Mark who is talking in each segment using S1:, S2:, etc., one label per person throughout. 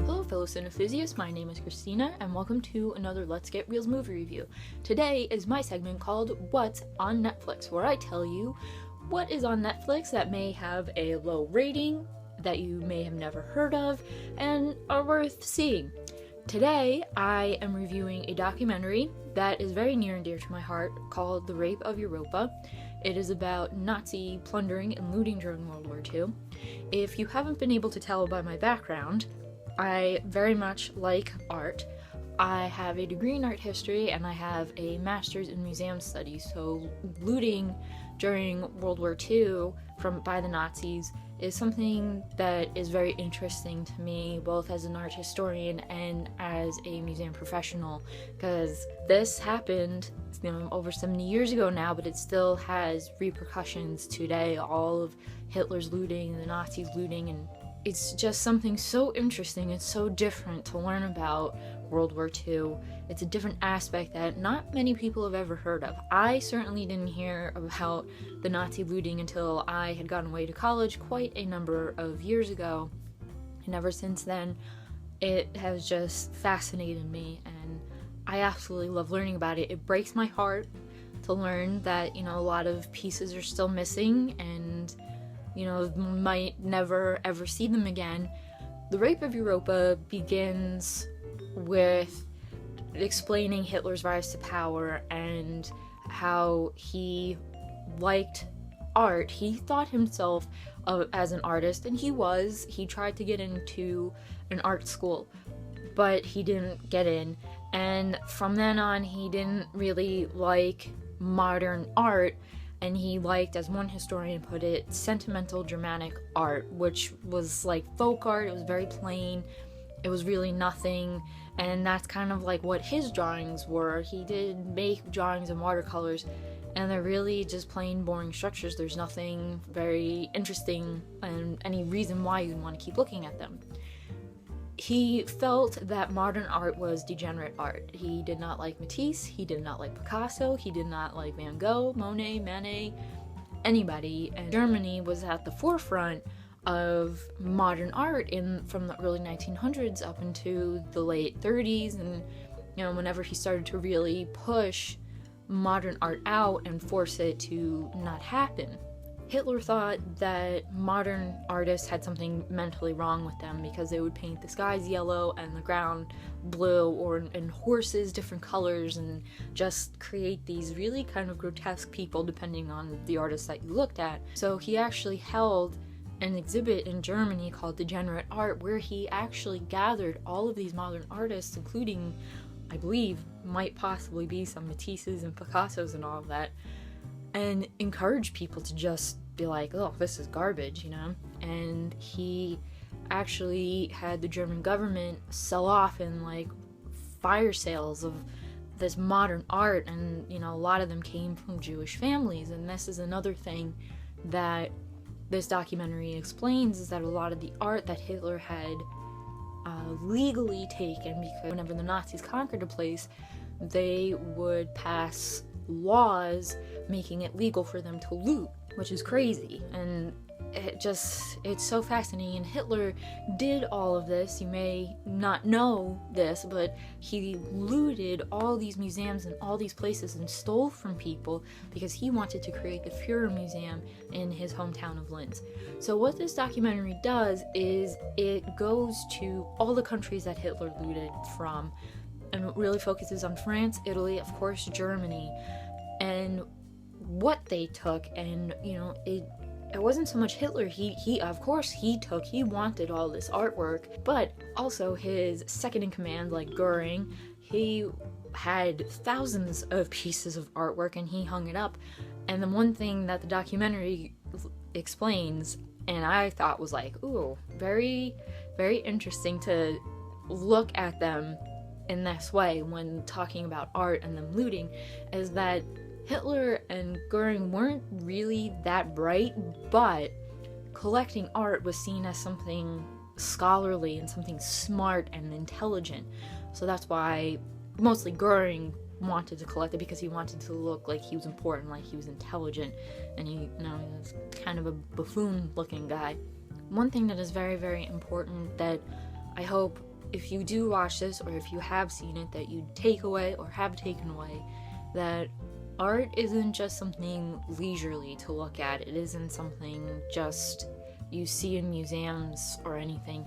S1: Hello fellow cinephysiasts, my name is Christina and welcome to another Let's Get Reels movie review. Today is my segment called What's on Netflix, where I tell you what is on Netflix that may have a low rating, that you may have never heard of, and are worth seeing. Today I am reviewing a documentary that is very near and dear to my heart called The Rape of Europa. It is about Nazi plundering and looting during World War II. If you haven't been able to tell by my background, I very much like art. I have a degree in art history and I have a master's in museum studies, so looting during World War II by the Nazis is something that is very interesting to me, both as an art historian and as a museum professional, because this happened, over 70 years ago now, but it still has repercussions today. All of Hitler's looting, the Nazis looting, and it's just something so interesting. It's so different to learn about World War II. It's a different aspect that not many people have ever heard of. I certainly didn't hear about the Nazi looting until I had gotten away to college quite a number of years ago. And ever since then, it has just fascinated me, and I absolutely love learning about it. It breaks my heart to learn that, a lot of pieces are still missing and might never ever see them again. The Rape of Europa begins with explaining Hitler's rise to power and how he liked art. He thought himself as an artist, and he tried to get into an art school, but he didn't get in, and from then on he didn't really like modern art, and he liked, as one historian put it, sentimental dramatic art, which was like folk art. It was very plain, it was really nothing, and that's kind of like what his drawings were. He did make drawings in watercolors, and they're really just plain boring structures. There's nothing very interesting and any reason why you'd want to keep looking at them. He felt that modern art was degenerate art. He did not like Matisse, he did not like Picasso, he did not like Van Gogh, Monet, Manet, anybody. And Germany was at the forefront of modern art from the early 1900s up into the late 30s, and whenever he started to really push modern art out and force it to not happen. Hitler thought that modern artists had something mentally wrong with them because they would paint the skies yellow and the ground blue, and horses different colors, and just create these really kind of grotesque people depending on the artist that you looked at. So he actually held an exhibit in Germany called Degenerate Art, where he actually gathered all of these modern artists, including, I believe, might possibly be some Matisses and Picassos and all of that, and encourage people to just be like, oh, this is garbage, And he actually had the German government sell off in like fire sales of this modern art, and a lot of them came from Jewish families. And this is another thing that this documentary explains, is that a lot of the art that Hitler had legally taken, because whenever the Nazis conquered a place, they would pass laws making it legal for them to loot, which is crazy. And it's so fascinating. And Hitler did all of this. You may not know this, but he looted all these museums and all these places and stole from people because he wanted to create the Führer Museum in his hometown of Linz. So what this documentary does is it goes to all the countries that Hitler looted from, and it really focuses on France, Italy, of course, Germany, and what they took. And it wasn't so much Hitler. He wanted all this artwork, but also his second in command, like Goering, he had thousands of pieces of artwork and he hung it up. And the one thing that the documentary explains, and I thought was like, ooh, very, very interesting to look at them in this way when talking about art and them looting, is that Hitler and Goering weren't really that bright, but collecting art was seen as something scholarly and something smart and intelligent. So that's why mostly Goering wanted to collect it, because he wanted to look like he was important, like he was intelligent, and he was kind of a buffoon looking guy. One thing that is very, very important that I hope if you do watch this, or if you have seen it, that you take away or have taken away that art isn't just something leisurely to look at. It isn't something just you see in museums or anything.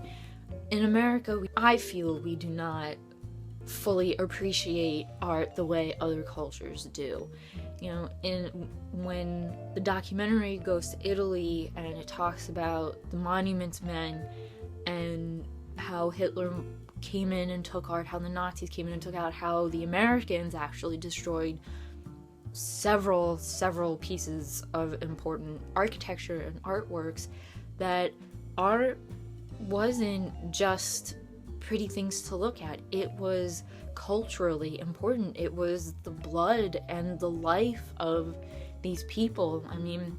S1: In America, I feel we do not fully appreciate art the way other cultures do. You know, when the documentary goes to Italy and it talks about the Monuments Men and how Hitler came in and took art, how the Nazis came in and took out, how the Americans actually destroyed several pieces of important architecture and artworks, that art wasn't just pretty things to look at. It was culturally important. It was the blood and the life of these people. I mean,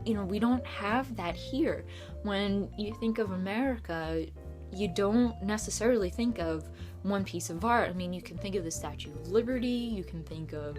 S1: you know, we don't have that here. When you think of America, you don't necessarily think of one piece of art. I mean, you can think of the Statue of Liberty, you can think of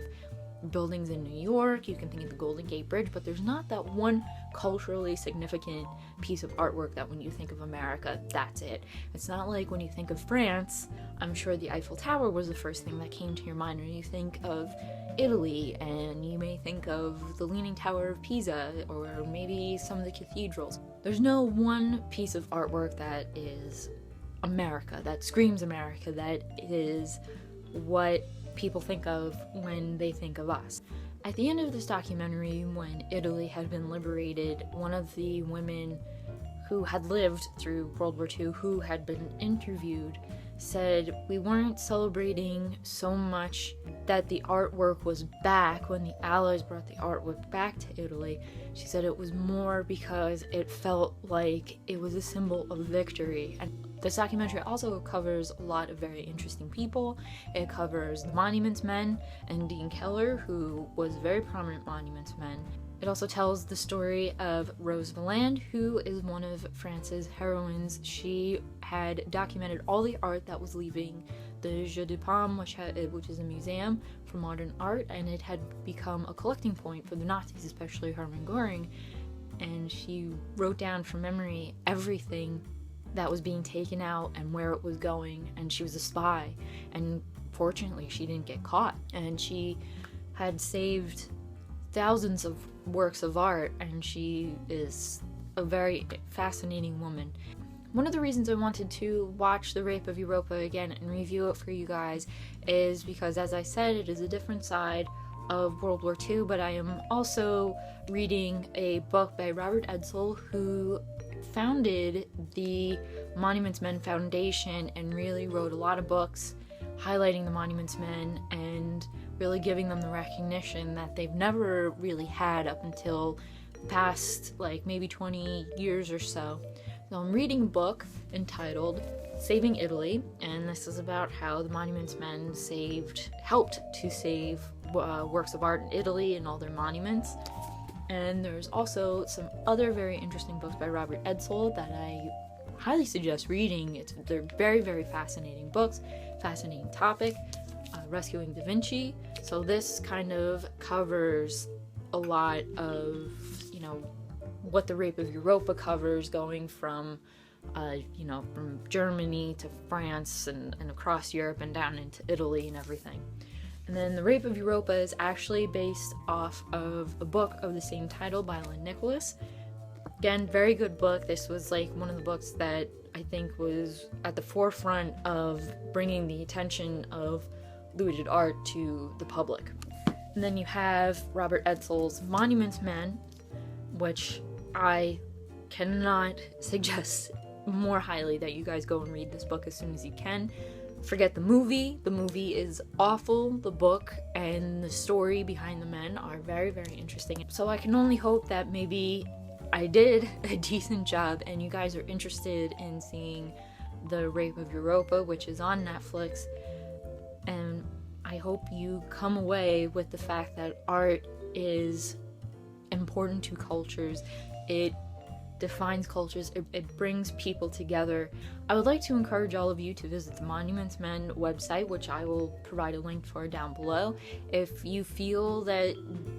S1: buildings in New York, you can think of the Golden Gate Bridge, but there's not that one culturally significant piece of artwork that when you think of America, that's it. It's not like when you think of France, I'm sure the Eiffel Tower was the first thing that came to your mind when you think of Italy, and you may think of the Leaning Tower of Pisa, or maybe some of the cathedrals. There's no one piece of artwork that is America, that screams America, that is what people think of when they think of us. At the end of this documentary, when Italy had been liberated, one of the women who had lived through World War II, who had been interviewed, said we weren't celebrating so much that the artwork was back when the Allies brought the artwork back to Italy. She said it was more because it felt like it was a symbol of victory. And this documentary also covers a lot of very interesting people. It covers the Monuments Men and Dean Keller, who was a very prominent Monuments Men. It also tells the story of Rose Valland, who is one of France's heroines. She had documented all the art that was leaving the Jeu de Paume, which is a museum for modern art, and it had become a collecting point for the Nazis, especially Hermann Göring. And she wrote down from memory everything that was being taken out and where it was going, and she was a spy, and fortunately she didn't get caught, and she had saved thousands of works of art, and she is a very fascinating woman. One of the reasons I wanted to watch The Rape of Europa again and review it for you guys is because, as I said, it is a different side of World War II, but I am also reading a book by Robert Edsel, who founded the Monuments Men Foundation and really wrote a lot of books highlighting the Monuments Men and really giving them the recognition that they've never really had up until past like maybe 20 years or so. So I'm reading a book entitled Saving Italy, and this is about how the Monuments Men helped to save works of art in Italy and all their monuments. And there's also some other very interesting books by Robert Edsel that I highly suggest reading. They're very, very fascinating books, fascinating topic. Rescuing Da Vinci. So this kind of covers a lot of, you know, what the Rape of Europa covers, going from, from Germany to France and across Europe and down into Italy and everything. And then The Rape of Europa is actually based off of a book of the same title by Lynn Nicholas. Again, very good book. This was like one of the books that I think was at the forefront of bringing the attention of looted art to the public. And then you have Robert Edsel's Monuments Men, which I cannot suggest more highly that you guys go and read this book as soon as you can. Forget the movie. The movie is awful. The book and the story behind the men are very, very interesting. So I can only hope that maybe I did a decent job and you guys are interested in seeing The Rape of Europa, which is on Netflix. And I hope you come away with the fact that art is important to cultures. It defines cultures. It brings people together. I would like to encourage all of you to visit the Monuments Men website, which I will provide a link for down below. If you feel that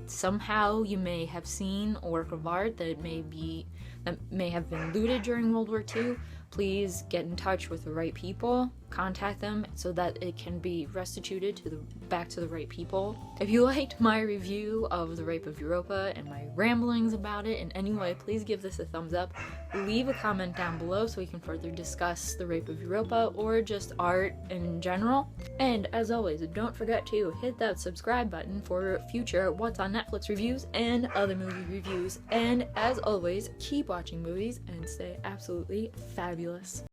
S1: somehow you may have seen a work of art that may have been looted during World War II, please get in touch with the right people contact them so that it can be restituted to back to the right people. If you liked my review of The Rape of Europa and my ramblings about it in any way, please give this a thumbs up. Leave a comment down below so we can further discuss The Rape of Europa or just art in general. And as always, don't forget to hit that subscribe button for future What's on Netflix reviews and other movie reviews. And as always, keep watching movies and stay absolutely fabulous.